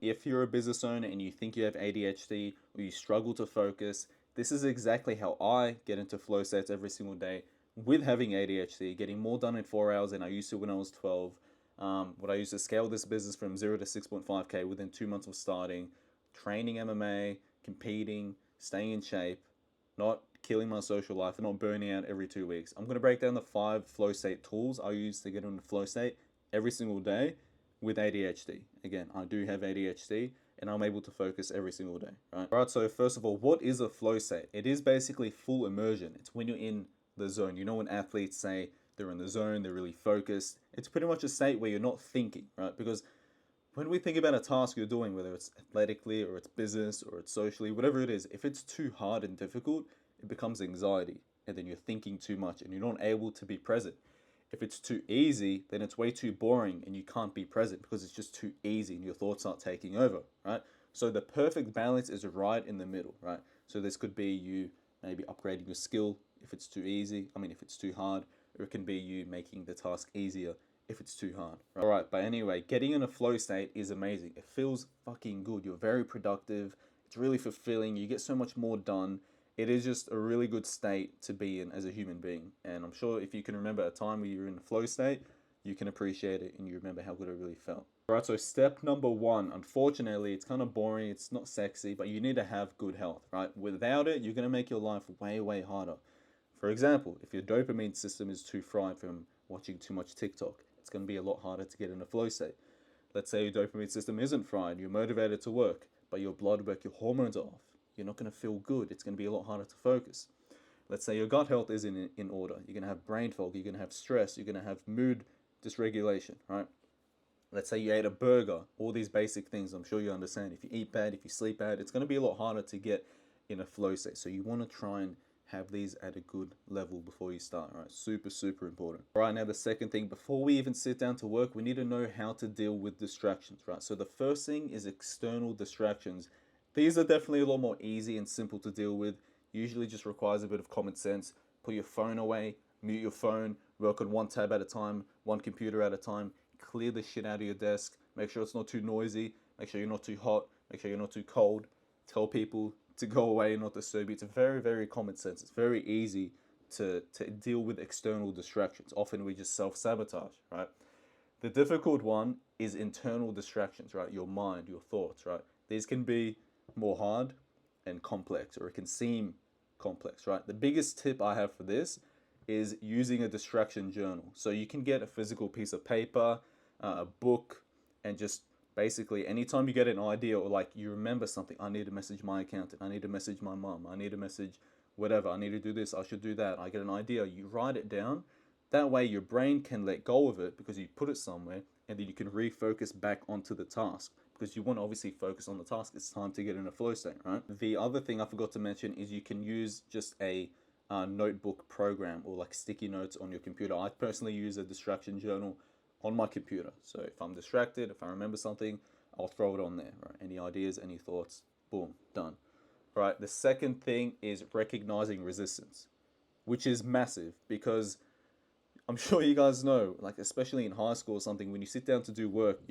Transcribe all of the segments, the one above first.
If you're a business owner and you think you have ADHD or you struggle to focus, this is exactly how I get into flow states every single day with having ADHD, getting more done in 4 hours than I used to when I was 12. What I used to scale this business from 0 to 6.5K within 2 months of starting, training MMA, competing, staying in shape, not killing my social life, and not burning out every 2 weeks. I'm going to break down the 5 flow state tools I use to get into flow state every single day with ADHD. Again, I do have ADHD and I'm able to focus every single day, right? All right, so first of all, what is a flow state? It is basically full immersion. It's when you're in the zone. You know, when athletes say they're in the zone, they're really focused. It's pretty much a state where you're not thinking, right? Because when we think about a task you're doing, whether it's athletically or it's business or it's socially, whatever it is, if it's too hard and difficult, it becomes anxiety. And then you're thinking too much and you're not able to be present. If it's too easy, then it's way too boring and you can't be present because it's just too easy and your thoughts aren't taking over, right? So the perfect balance is right in the middle, right? So this could be you maybe upgrading your skill if it's too easy, if it's too hard, or it can be you making the task easier if it's too hard. Right? All right, but anyway, getting in a flow state is amazing. It feels fucking good. You're very productive. It's really fulfilling. You get so much more done. It is just a really good state to be in as a human being. And I'm sure if you can remember a time where you're in a flow state, you can appreciate it and you remember how good it really felt. All right, so step number one, unfortunately, it's kind of boring. It's not sexy, but you need to have good health, right? Without it, you're going to make your life way, way harder. For example, if your dopamine system is too fried from watching too much TikTok, it's going to be a lot harder to get in a flow state. Let's say your dopamine system isn't fried, you're motivated to work, but your blood work, your hormones are off. You're not going to feel good. It's going to be a lot harder to focus. Let's say your gut health is in order. You're going to have brain fog, you're going to have stress, you're going to have mood dysregulation, right? Let's say you ate a burger, all these basic things, I'm sure you understand. If you eat bad, if you sleep bad, it's going to be a lot harder to get in a flow state. So you want to try and have these at a good level before you start, right? Super, super important. All right, now the second thing, before we even sit down to work, we need to know how to deal with distractions, right? So the first thing is external distractions. These are definitely a lot more easy and simple to deal with. Usually just requires a bit of common sense. Put your phone away, mute your phone, work on one tab at a time, one computer at a time, clear the shit out of your desk, make sure it's not too noisy, make sure you're not too hot, make sure you're not too cold, tell people to go away and not disturb you. It's very, very common sense. It's very easy to deal with external distractions. Often we just self-sabotage, right? The difficult one is internal distractions, right? Your mind, your thoughts, right? These can be more hard and complex, or it can seem complex, right? The biggest tip I have for this is using a distraction journal. So you can get a physical piece of paper, a book, and just basically anytime you get an idea or like you remember something, I need to message my accountant, I need to message my mom, I need to message whatever, I need to do this, I should do that. I get an idea, you write it down. That way your brain can let go of it because you put it somewhere and then you can refocus back onto the task because you want to obviously focus on the task. It's time to get in a flow state, right? The other thing I forgot to mention is you can use just a notebook program or like sticky notes on your computer. I personally use a distraction journal on my computer. So if I'm distracted, if I remember something, I'll throw it on there, right? Any ideas, any thoughts, boom, done. Right, the second thing is recognizing resistance, which is massive because I'm sure you guys know, like especially in high school or something, when you sit down to do work,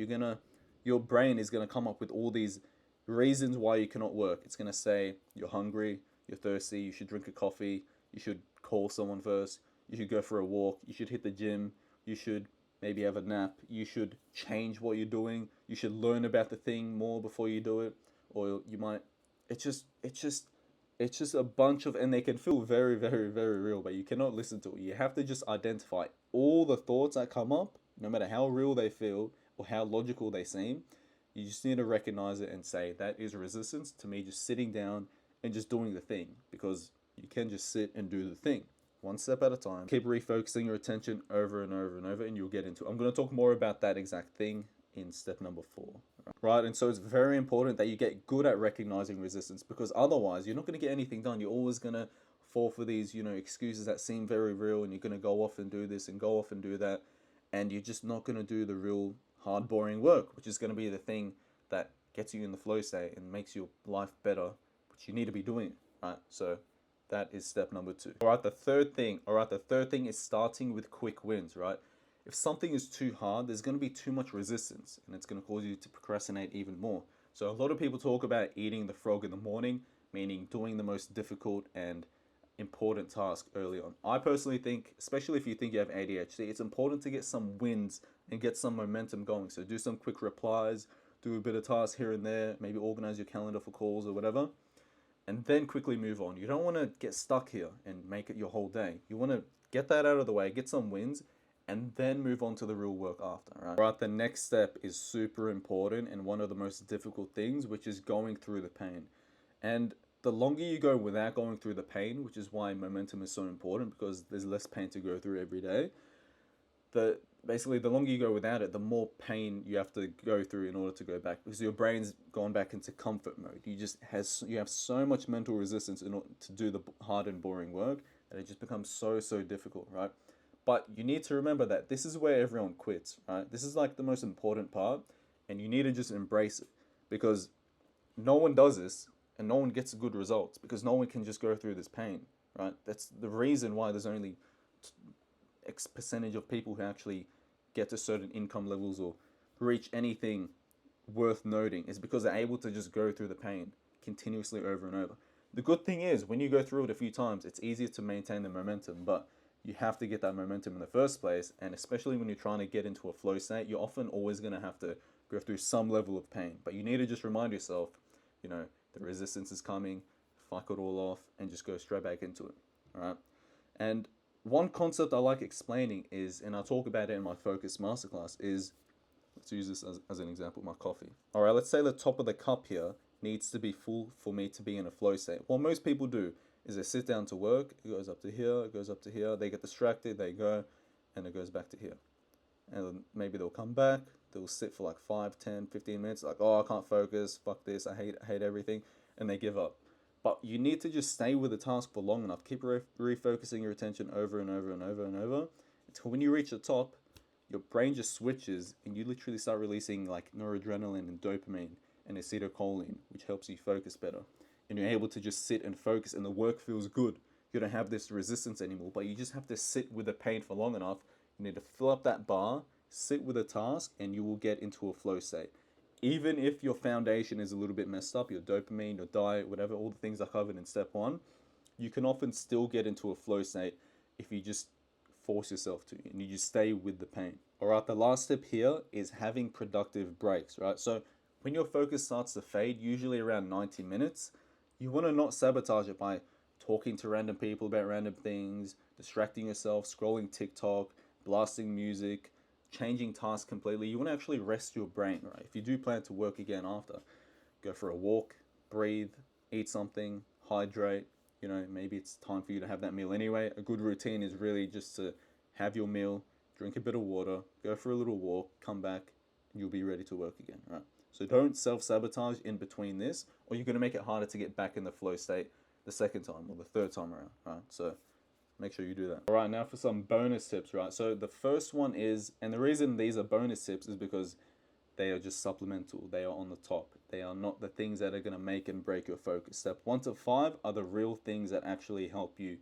your brain is gonna come up with all these reasons why you cannot work. It's gonna say you're hungry, you're thirsty, you should drink a coffee, you should call someone first, you should go for a walk, you should hit the gym, you should maybe have a nap, you should change what you're doing, you should learn about the thing more before you do it, or you might. It's just a bunch of, and they can feel very, very, very real, but you cannot listen to it. You have to just identify all the thoughts that come up, no matter how real they feel or how logical they seem. You just need to recognize it and say, that is resistance to me just sitting down and just doing the thing, because you can just sit and do the thing one step at a time. Keep refocusing your attention over and over and over, and you'll get into it. I'm going to talk more about that exact thing in step number 4. Right, and so it's very important that you get good at recognizing resistance, because otherwise you're not going to get anything done. You're always going to fall for these, excuses that seem very real, and you're going to go off and do this and go off and do that, and you're just not going to do the real hard, boring work, which is going to be the thing that gets you in the flow state and makes your life better, which you need to be doing, right? So that is step number 2. All right, the third thing is starting with quick wins, right? If something is too hard, there's going to be too much resistance and it's going to cause you to procrastinate even more. So a lot of people talk about eating the frog in the morning, meaning doing the most difficult and important task early on. I personally think, especially if you think you have ADHD, it's important to get some wins and get some momentum going. So do some quick replies, do a bit of tasks here and there, maybe organize your calendar for calls or whatever, and then quickly move on. You don't want to get stuck here and make it your whole day. You want to get that out of the way, get some wins, and then move on to the real work after, right? Right, the next step is super important and one of the most difficult things, which is going through the pain. And the longer you go without going through the pain, which is why momentum is so important because there's less pain to go through every day. The longer you go without it, the more pain you have to go through in order to go back because your brain's gone back into comfort mode. You have so much mental resistance in order to do the hard and boring work that it just becomes so difficult, right? But you need to remember that this is where everyone quits, right? This is like the most important part, and you need to just embrace it because no one does this and no one gets good results because no one can just go through this pain, right? That's the reason why there's only X percentage of people who actually get to certain income levels or reach anything worth noting is because they're able to just go through the pain continuously over and over. The good thing is when you go through it a few times, it's easier to maintain the momentum, but you have to get that momentum in the first place. And especially when you're trying to get into a flow state, you're often always going to have to go through some level of pain. But you need to just remind yourself, the resistance is coming, fuck it all off, and just go straight back into it. All right. And one concept I like explaining is, and I'll talk about it in my focus masterclass, is let's use this as an example, my coffee. All right, let's say the top of the cup here needs to be full for me to be in a flow state. What most people do is they sit down to work, it goes up to here, it goes up to here, they get distracted, they go, and it goes back to here. And maybe they'll come back, they'll sit for like 5, 10, 15 minutes, like, oh, I can't focus, fuck this, I hate everything, and they give up. But you need to just stay with the task for long enough, keep refocusing your attention over and over and over and over, until when you reach the top, your brain just switches and you literally start releasing like noradrenaline and dopamine and acetylcholine, which helps you focus better. And you're able to just sit and focus and the work feels good. You don't have this resistance anymore, but you just have to sit with the pain for long enough. You need to fill up that bar, sit with a task, and you will get into a flow state. Even if your foundation is a little bit messed up, your dopamine, your diet, whatever, all the things I covered in step 1, you can often still get into a flow state if you just force yourself to and you just stay with the pain. All right, the last step here is having productive breaks, right? So when your focus starts to fade, usually around 90 minutes, you want to not sabotage it by talking to random people about random things, distracting yourself, scrolling TikTok, blasting music, changing tasks completely. You want to actually rest your brain, right? If you do plan to work again after, go for a walk, breathe, eat something, hydrate. Maybe it's time for you to have that meal anyway. A good routine is really just to have your meal, drink a bit of water, go for a little walk, come back, and you'll be ready to work again, right? So don't self-sabotage in between this, or you're going to make it harder to get back in the flow state the second time or the third time around, right? So make sure you do that. All right, now for some bonus tips, right? So the first one is, and the reason these are bonus tips is because they are just supplemental. They are on the top. They are not the things that are going to make and break your focus. Step 1 to 5 are the real things that actually help you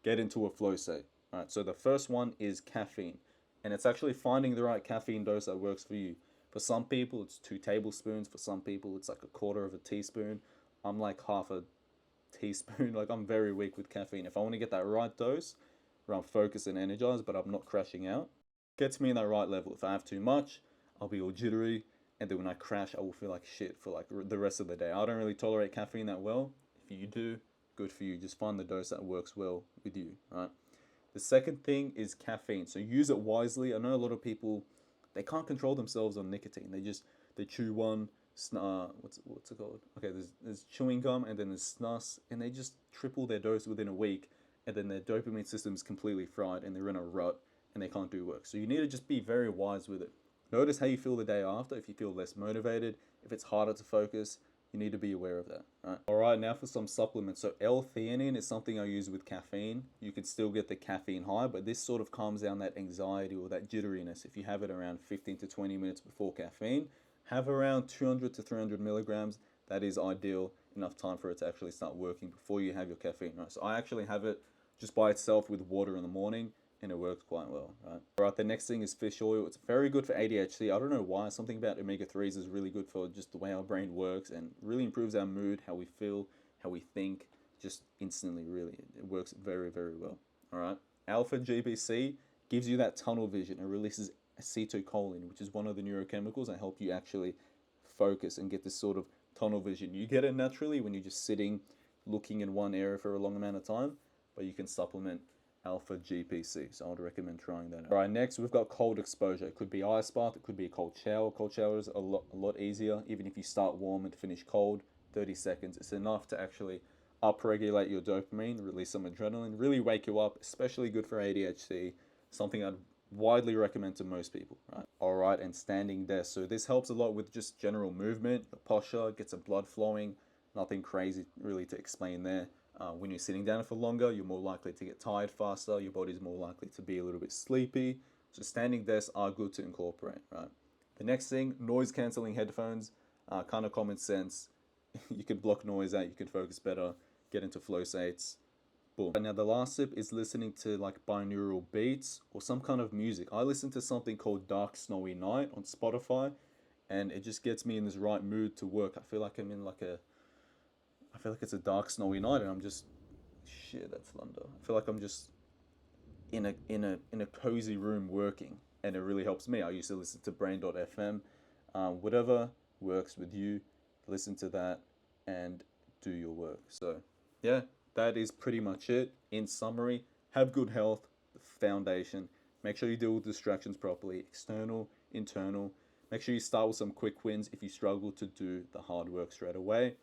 get into a flow state. All right, so the first one is caffeine. And it's actually finding the right caffeine dose that works for you. For some people, it's 2 tablespoons. For some people, it's like a quarter of a teaspoon. I'm like half a teaspoon. Like, I'm very weak with caffeine. If I want to get that right dose where I'm focused and energized, but I'm not crashing out, gets me in that right level. If I have too much, I'll be all jittery, and then when I crash, I will feel like shit for like the rest of the day. I don't really tolerate caffeine that well. If you do, good for you. Just find the dose that works well with you, right? The second thing is caffeine. So use it wisely. I know a lot of people, they can't control themselves on nicotine. They chew one, what's it called? Okay, there's chewing gum and then there's snus, and they just triple their dose within a week, and then their dopamine system is completely fried and they're in a rut and they can't do work. So you need to just be very wise with it. Notice how you feel the day after. If you feel less motivated, if it's harder to focus, you need to be aware of that. Right? All right, now for some supplements. So L-theanine is something I use with caffeine. You could still get the caffeine high, but this sort of calms down that anxiety or that jitteriness. If you have it around 15 to 20 minutes before caffeine, have around 200 to 300 milligrams. That is ideal, enough time for it to actually start working before you have your caffeine. Right? So I actually have it just by itself with water in the morning, and it works quite well, right? All right, the next thing is fish oil. It's very good for ADHD. I don't know why. Something about omega-3s is really good for just the way our brain works and really improves our mood, how we feel, how we think, just instantly, really. It works very, very well. All right. Alpha GPC gives you that tunnel vision. It releases acetylcholine, which is one of the neurochemicals that help you actually focus and get this sort of tunnel vision. You get it naturally when you're just sitting, looking in one area for a long amount of time, but you can supplement alpha GPC. So I would recommend trying that out. All right, next we've got cold exposure. It could be ice bath, it could be a cold shower. Cold shower is a lot easier. Even if you start warm and finish cold, 30 seconds. It's enough to actually upregulate your dopamine, release some adrenaline, really wake you up, especially good for ADHD. Something I'd widely recommend to most people, right? All right, and standing desk. So this helps a lot with just general movement, your posture, gets some blood flowing. Nothing crazy really to explain there. When you're sitting down for longer, you're more likely to get tired faster. Your body's more likely to be a little bit sleepy. So standing desks are good to incorporate, right? The next thing, noise cancelling headphones, kind of common sense. You can block noise out, you can focus better, get into flow states. Boom. Now the last tip is listening to like binaural beats or some kind of music. I listen to something called Dark Snowy Night on Spotify, and it just gets me in this right mood to work. I feel like it's a dark snowy night, and I'm just shit. That's thunder. I feel like I'm just in a cozy room working, and it really helps me. I used to listen to Brain.fm. Whatever works with you, listen to that and do your work. So yeah, that is pretty much it. In summary, have good health, the foundation. Make sure you deal with distractions properly, external, internal. Make sure you start with some quick wins if you struggle to do the hard work straight away.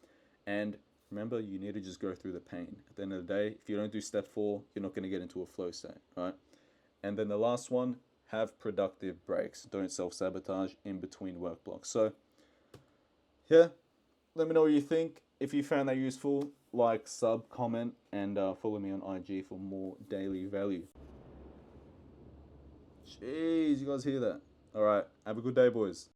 And remember, you need to just go through the pain. At the end of the day, if you don't do step 4, you're not going to get into a flow state, right? And then the last one, have productive breaks. Don't self-sabotage in between work blocks. So yeah, let me know what you think. If you found that useful, like, sub, comment, and follow me on IG for more daily value. Jeez, you guys hear that? All right, have a good day, boys.